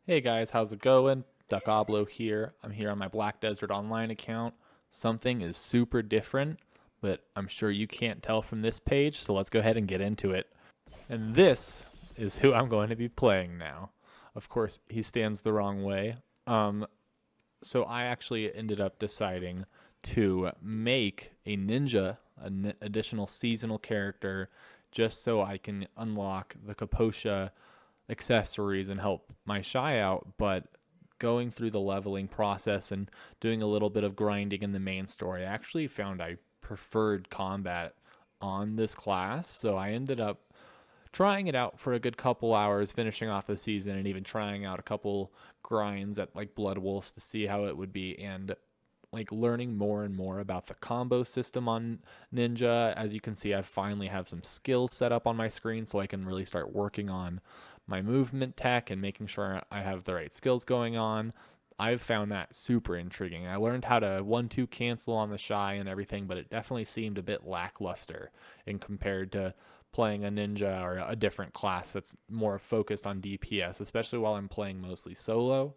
Hey guys, how's it going? Duckoblo here. I'm here on my Black Desert Online account. Something is super different, but I'm sure you can't tell from this page, so let's go ahead and get into it. And this is who I'm going to be playing now. Of course, he stands the wrong way. So I actually ended up deciding to make a ninja, an additional seasonal character, just so I can unlock the Kaposha accessories and help my shy out. But going through the leveling process and doing a little bit of grinding in the main story, I actually found I preferred combat on this class. So I ended up trying it out for a good couple hours, finishing off the season, and even trying out a couple grinds at like Blood Wolves to see how it would be, and like learning more and more about the combo system on Ninja. As you can see, I finally have some skills set up on my screen so I can really start working on my movement tech and making sure I have the right skills going on. I've found that super intriguing. I learned how to 1-2 cancel on the shy and everything, but it definitely seemed a bit lackluster in compared to playing a ninja or a different class that's more focused on DPS, especially while I'm playing mostly solo.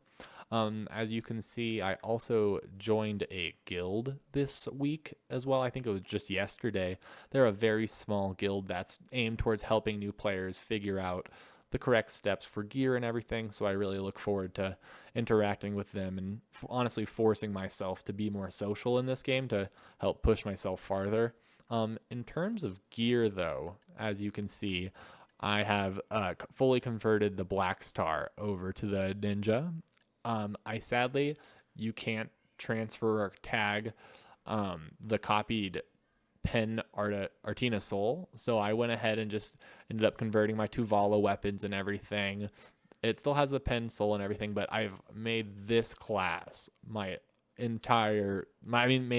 As you can see, I also joined a guild this week as well. I think it was just yesterday. They're a very small guild that's aimed towards helping new players figure out the correct steps for gear and everything. So I really look forward to interacting with them and honestly forcing myself to be more social in this game to help push myself farther. In terms of gear, though, as you can see, I have fully converted the Black Star over to the Ninja. I sadly, you can't transfer or tag the copied pen Artina Soul. So I went ahead and just ended up converting my Tuvala weapons and everything. It still has the pen soul and everything, but I've made this class made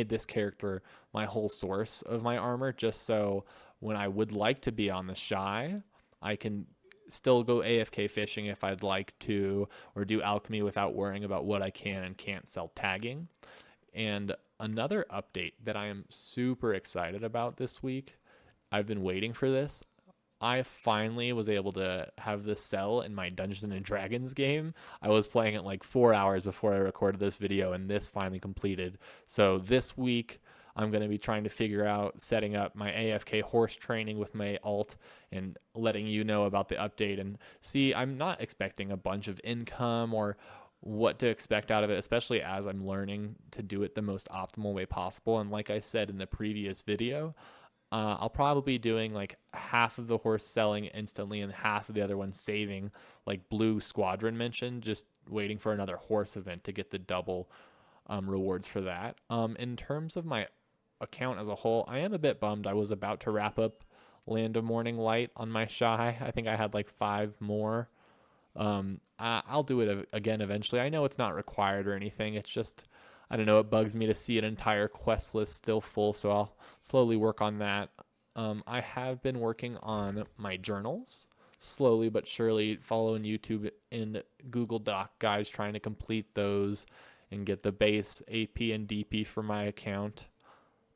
this character my whole source of my armor, just so when I would like to be on the shy, I can still go AFK fishing if I'd like to, or do alchemy without worrying about what I can and can't sell tagging. And another update that I am super excited about this week, I've been waiting for this. I finally was able to have this sell in my Dungeons and Dragons game. I was playing it like 4 hours before I recorded this video, and this finally completed. So this week, I'm going to be trying to figure out setting up my AFK horse training with my alt and letting you know about the update. And see, I'm not expecting a bunch of income or what to expect out of it, especially as I'm learning to do it the most optimal way possible. And like I said in the previous video, I'll probably be doing like half of the horse selling instantly and half of the other one saving, like Blue Squadron mentioned, just waiting for another horse event to get the double rewards for that. In terms of my account as a whole, I am a bit bummed. I was about to wrap up Land of Morning Light on my shy. I think I had like 5 more. I'll do it again eventually. I know it's not required or anything. It's just, I don't know, it bugs me to see an entire quest list still full, so I'll slowly work on that. I have been working on my journals, slowly but surely, following YouTube and Google Doc guys, trying to complete those and get the base AP and DP for my account.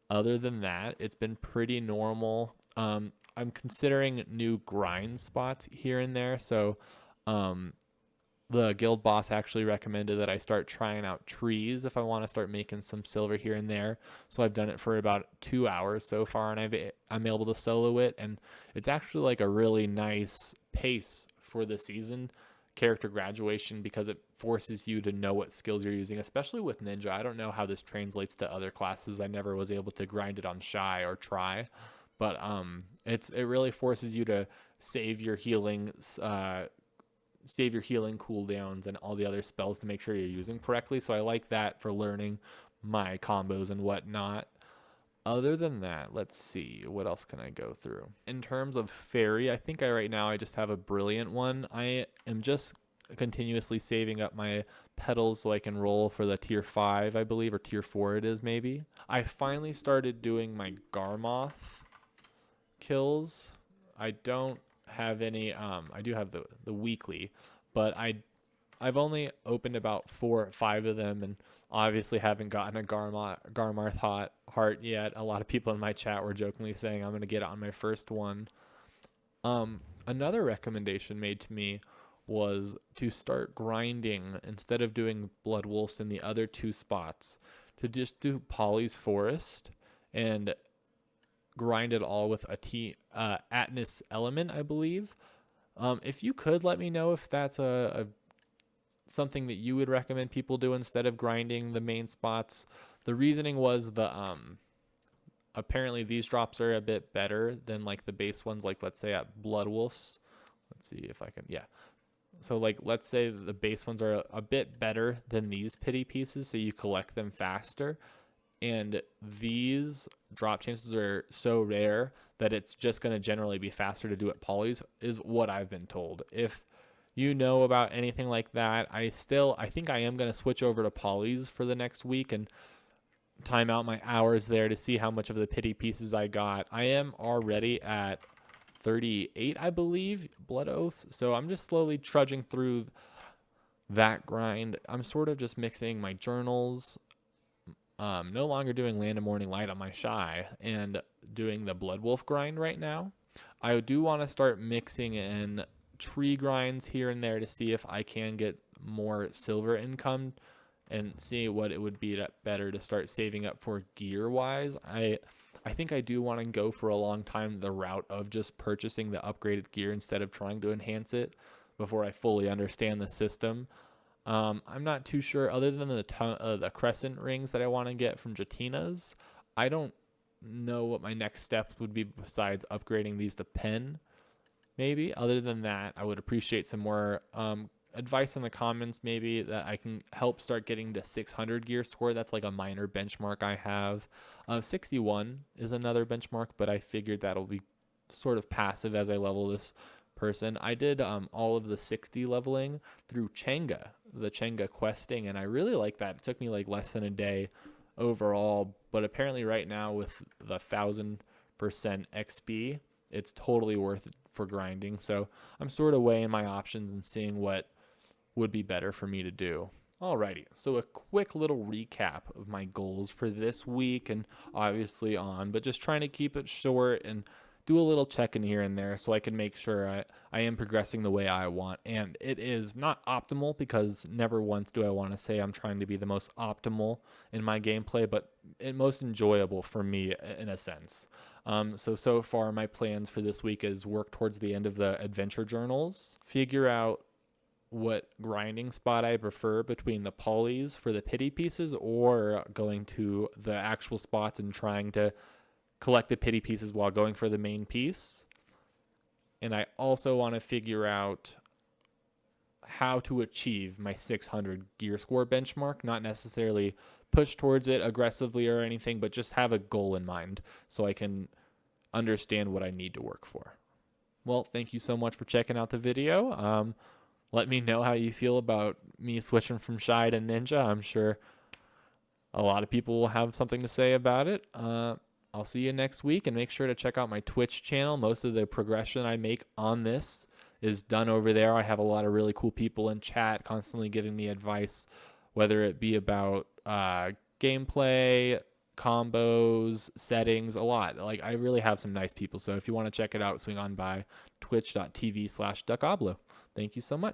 Other than that, it's been pretty normal. I'm considering new grind spots here and there, so um, the guild boss actually recommended that I start trying out trees if I want to start making some silver here and there. So I've done it for about 2 hours so far, and I'm able to solo it, and it's actually like a really nice pace for the season character graduation because it forces you to know what skills you're using, especially with ninja. I don't know how this translates to other classes. I never was able to grind it on shy or try, but it really forces you to save your healing save your healing cooldowns and all the other spells to make sure you're using correctly. So I like that for learning my combos and whatnot. Other than that, let's see, what else can I go through? In terms of fairy, I think right now I just have a brilliant one. I am just continuously saving up my petals so I can roll for the tier 5, I believe, or tier 4 it is maybe. I finally started doing my Garmoth kills. I don't have any I do have the weekly, but I've only opened about 4 or 5 of them, and obviously haven't gotten a Garmarth heart yet. A lot of people in my chat were jokingly saying I'm going to get it on my first one. Another recommendation made to me was to start grinding instead of doing Blood Wolves in the other two spots, to just do Polly's Forest and grind it all with a Atnus element, I believe. If you could let me know if that's a something that you would recommend people do instead of grinding the main spots. The reasoning was apparently these drops are a bit better than like the base ones, like let's say at Blood Wolves. Let's see if I can, yeah. So like let's say the base ones are a bit better than these pity pieces, so you collect them faster. And these drop chances are so rare that it's just going to generally be faster to do it Polys, is what I've been told. If you know about anything like that, I think I am going to switch over to Polys for the next week and time out my hours there to see how much of the pity pieces I got. I am already at 38, I believe, Blood Oaths, so I'm just slowly trudging through that grind. I'm sort of just mixing my journals, no longer doing Land of Morning Light on my Shy, and doing the Blood Wolf grind right now. I do want to start mixing in tree grinds here and there to see if I can get more silver income and see what it would be better to start saving up for gear wise. I think I do want to go for a long time the route of just purchasing the upgraded gear instead of trying to enhance it before I fully understand the system. I'm not too sure, other than the crescent rings that I want to get from Jatina's. I don't know what my next step would be besides upgrading these to pen. Maybe other than that, I would appreciate some more advice in the comments, maybe that I can help start getting to 600 gear score. That's like a minor benchmark I have. 61 is another benchmark, but I figured that'll be sort of passive as I level this person. I did all of the 60 leveling through Chenga, the Chenga questing, and I really like that. It took me like less than a day overall, but apparently right now with the 1000% XP, it's totally worth it for grinding. So I'm sort of weighing my options and seeing what would be better for me to do. Alrighty, so a quick little recap of my goals for this week and obviously on, but just trying to keep it short and do a little check-in here and there so I can make sure I am progressing the way I want. And it is not optimal, because never once do I want to say I'm trying to be the most optimal in my gameplay, but most enjoyable for me in a sense. So far my plans for this week is work towards the end of the adventure journals, figure out what grinding spot I prefer between the polys for the pity pieces or going to the actual spots and trying to collect the pity pieces while going for the main piece. And I also want to figure out how to achieve my 600 gear score benchmark, not necessarily push towards it aggressively or anything, but just have a goal in mind so I can understand what I need to work for. Well, thank you so much for checking out the video. Let me know how you feel about me switching from Shy to Ninja. I'm sure a lot of people will have something to say about it. I'll see you next week, and make sure to check out my Twitch channel. Most of the progression I make on this is done over there. I have a lot of really cool people in chat constantly giving me advice, whether it be about gameplay, combos, settings, a lot. Like, I really have some nice people. So if you want to check it out, swing on by twitch.tv/duckoblo. Thank you so much.